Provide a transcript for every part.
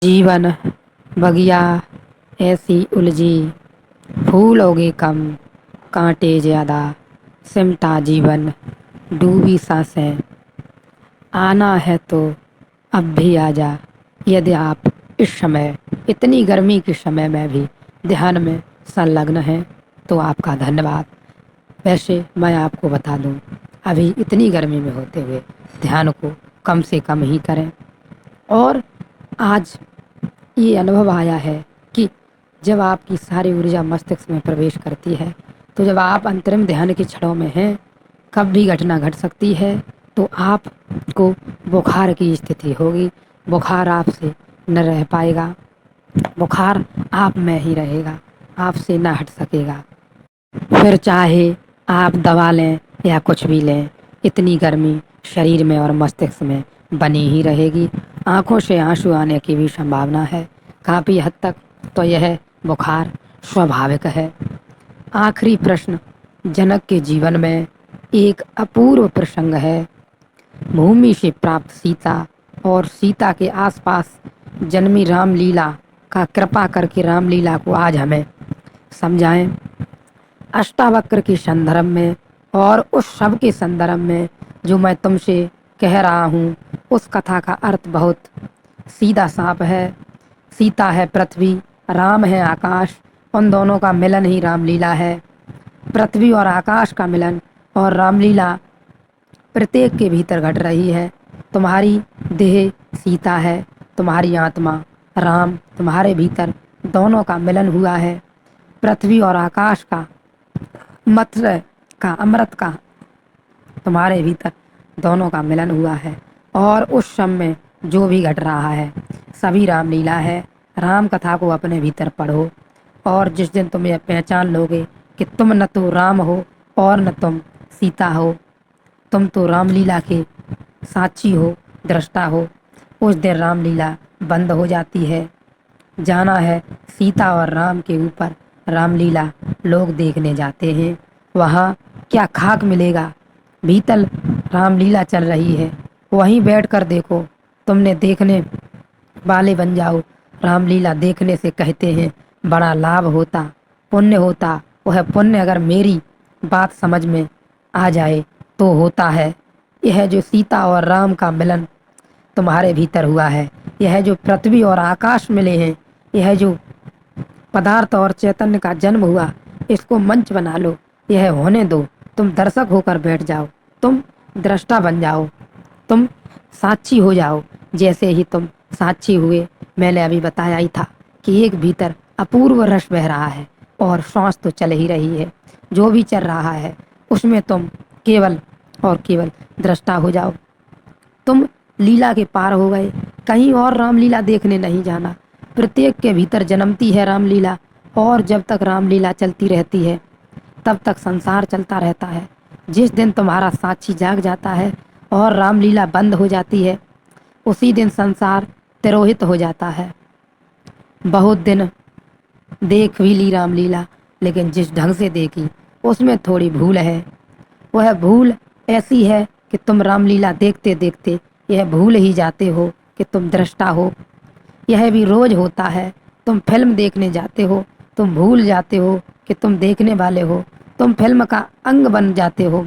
जीवन बगिया ऐसी उलझी, फूल उगे कम, कांटे ज्यादा, सिमटा जीवन, डूबी सांसें। आना है तो अब भी आजा, यदि आप इस समय इतनी गर्मी के समय में भी ध्यान में संलग्न हैं तो आपका धन्यवाद। वैसे मैं आपको बता दूं, अभी इतनी गर्मी में होते हुए ध्यान को कम से कम ही करें। और आज ये अनुभव आया है कि जब आपकी सारी ऊर्जा मस्तिष्क में प्रवेश करती है, तो जब आप अंतरिम ध्यान की छड़ों में हैं, कब भी घटना घट सकती है। तो आपको बुखार की स्थिति होगी, बुखार आपसे न रह पाएगा, बुखार आप में ही रहेगा, आपसे ना हट सकेगा। फिर चाहे आप दवा लें या कुछ भी लें, इतनी गर्मी शरीर में और मस्तिष्क में बनी ही रहेगी। आंखों से आंसू आने की भी संभावना है। काफी हद तक तो यह बुखार स्वाभाविक है। आखिरी प्रश्न जनक के जीवन में एक अपूर्व प्रसंग है। भूमि से प्राप्त सीता और सीता के आसपास जन्मी रामलीला का कृपा करके रामलीला को आज हमें समझाएं। अष्टावक्र के संदर्भ में और उस सब के संदर्भ में जो मैं तुमसे कह रहा हूँ, उस कथा का अर्थ बहुत सीधा साफ है। सीता है पृथ्वी, राम है आकाश, उन दोनों का मिलन ही रामलीला है। पृथ्वी और आकाश का मिलन और रामलीला प्रत्येक के भीतर घट रही है। तुम्हारी देह सीता है, तुम्हारी आत्मा राम, तुम्हारे भीतर दोनों का मिलन हुआ है। पृथ्वी और आकाश का, मत्स्य का, अमृत का तुम्हारे भीतर दोनों का मिलन हुआ है। और उस समय जो भी घट रहा है सभी रामलीला है। राम कथा को अपने भीतर पढ़ो और जिस दिन तुम यह पहचान लोगे कि तुम न तो राम हो और न तुम सीता हो, तुम तो रामलीला के साक्षी हो, दृष्टा हो, उस दिन रामलीला बंद हो जाती है। जाना है सीता और राम के ऊपर रामलीला लोग देखने जाते हैं। वहाँ क्या खाक मिलेगा, भीतर रामलीला चल रही है, वहीं बैठकर देखो, तुमने देखने वाले बन जाओ। रामलीला देखने से कहते हैं बड़ा लाभ होता, पुण्य होता। वह पुण्य अगर मेरी बात समझ में आ जाए तो होता है। यह जो सीता और राम का मिलन तुम्हारे भीतर हुआ है, यह जो पृथ्वी और आकाश मिले हैं, यह जो पदार्थ और चैतन्य का जन्म हुआ, इसको मंच बना लो, यह होने दो। तुम दर्शक होकर बैठ जाओ, तुम दृष्टा बन जाओ, तुम साक्षी हो जाओ। जैसे ही तुम साक्षी हुए, मैंने अभी बताया ही था कि एक भीतर अपूर्व रस बह रहा है और सांस तो चल ही रही है। जो भी चल रहा है उसमें तुम केवल और केवल दृष्टा हो जाओ। तुम लीला के पार हो गए, कहीं और रामलीला देखने नहीं जाना। प्रत्येक के भीतर जन्मती है रामलीला, और जब तक रामलीला चलती रहती है तब तक संसार चलता रहता है। जिस दिन तुम्हारा साक्षी जाग जाता है और रामलीला बंद हो जाती है, उसी दिन संसार तिरोहित हो जाता है। बहुत दिन देख भी ली रामलीला, लेकिन जिस ढंग से देखी उसमें थोड़ी भूल है। वह भूल ऐसी है कि तुम रामलीला देखते देखते यह भूल ही जाते हो कि तुम दृष्टा हो। यह भी रोज होता है। तुम फिल्म देखने जाते हो, तुम भूल जाते हो कि तुम देखने वाले हो, तुम फिल्म का अंग बन जाते हो।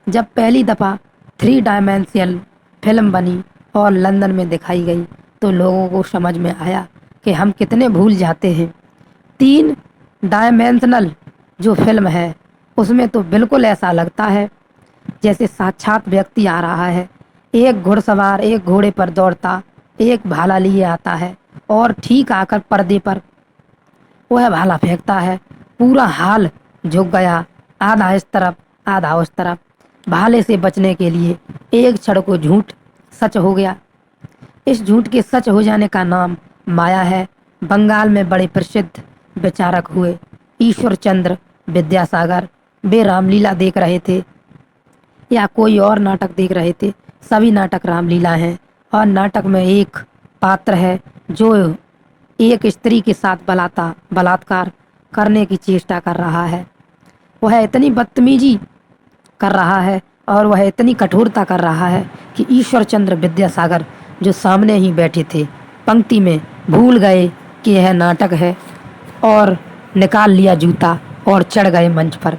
जब पहली दफ़ा 3 डायमेंशनल फिल्म बनी और लंदन में दिखाई गई, तो लोगों को समझ में आया कि हम कितने भूल जाते हैं। 3 डायमेंशनल जो फिल्म है, उसमें तो बिल्कुल ऐसा लगता है जैसे साक्षात व्यक्ति आ रहा है। एक घुड़सवार एक घोड़े पर दौड़ता, एक भाला लिए आता है और ठीक आकर पर्दे पर वह भाला फेंकता है। पूरा हाल झुक गया, आधा इस तरफ आधा उस तरफ। भाले से बचने के लिए एक क्षण को झूठ सच हो गया। इस झूठ के सच हो जाने का नाम माया है। बंगाल में बड़े प्रसिद्ध विचारक हुए ईश्वर चंद्र विद्यासागर। वे रामलीला देख रहे थे या कोई और नाटक देख रहे थे, सभी नाटक रामलीला हैं। और नाटक में एक पात्र है जो एक स्त्री के साथ बलात्कार करने की चेष्टा कर रहा है। वह इतनी बदतमीजी कर रहा है और वह इतनी कठोरता कर रहा है कि ईश्वर चंद्र विद्यासागर जो सामने ही बैठे थे, पंक्ति में भूल गए कि यह नाटक है और निकाल लिया जूता और चढ़ गए मंच पर।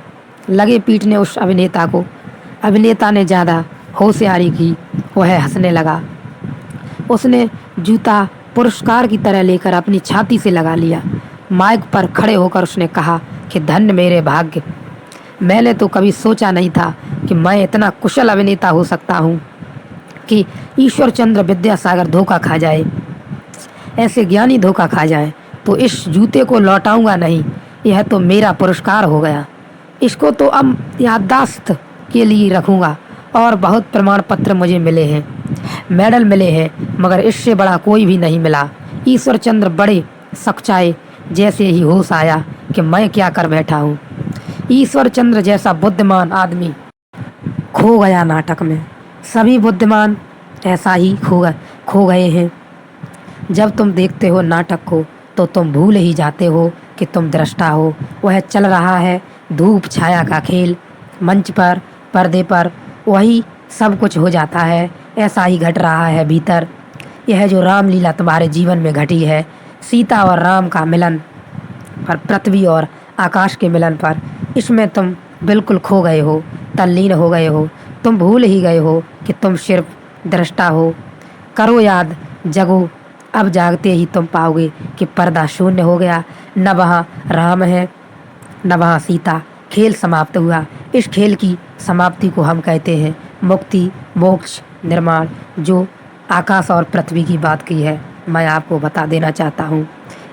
लगे पीटने उस अभिनेता को। अभिनेता ने ज़्यादा होशियारी की, वह हंसने लगा। उसने जूता पुरस्कार की तरह लेकर अपनी छाती से लगा लिया। माइक पर खड़े होकर उसने कहा कि धन्य मेरे भाग्य, मैंने तो कभी सोचा नहीं था कि मैं इतना कुशल अभिनेता हो सकता हूँ कि ईश्वर चंद्र विद्यासागर धोखा खा जाए, ऐसे ज्ञानी धोखा खा जाए तो इस जूते को लौटाऊंगा नहीं। यह तो मेरा पुरस्कार हो गया, इसको तो अब याददाश्त के लिए रखूंगा। और बहुत प्रमाण पत्र मुझे मिले हैं, मेडल मिले हैं, मगर इससे बड़ा कोई भी नहीं मिला। ईश्वर चंद्र बड़े सकचाए, जैसे ही होश आया कि मैं क्या कर बैठा हूँ। ईश्वर चंद्र जैसा बुद्धिमान आदमी खो गया नाटक में। सभी बुद्धिमान ऐसा ही खो गए हैं। जब तुम देखते हो नाटक को तो तुम भूल ही जाते हो कि तुम दृष्टा हो। वह चल रहा है धूप छाया का खेल। मंच पर, पर्दे पर वही सब कुछ हो जाता है। ऐसा ही घट रहा है भीतर। यह जो रामलीला तुम्हारे जीवन में घटी है, सीता और राम का मिलन पर, पृथ्वी और आकाश के मिलन पर, इसमें तुम बिल्कुल खो गए हो, तल्लीन हो गए हो। तुम भूल ही गए हो कि तुम सिर्फ दृष्टा हो। करो याद, जगो। अब जागते ही तुम पाओगे कि पर्दा शून्य हो गया। न वहाँ राम है, न वहाँ सीता। खेल समाप्त हुआ। इस खेल की समाप्ति को हम कहते हैं मुक्ति, मोक्ष, निर्माण। जो आकाश और पृथ्वी की बात की है, मैं आपको बता देना चाहता हूँ।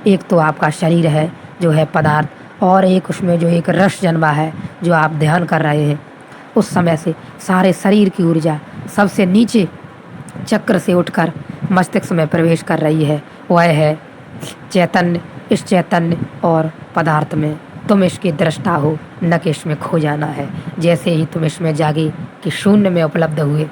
एक तो आपका शरीर है जो है पदार्थ, और एक उसमें जो एक रस जन्मा है जो आप ध्यान कर रहे हैं। उस समय से सारे शरीर की ऊर्जा सबसे नीचे चक्र से उठकर मस्तिष्क में प्रवेश कर रही है। वह है चैतन्य। इस चैतन्य और पदार्थ में तुम इसके दृष्टा हो, न कि इसमें खो जाना है। जैसे ही तुम इसमें जागे कि शून्य में उपलब्ध हुए,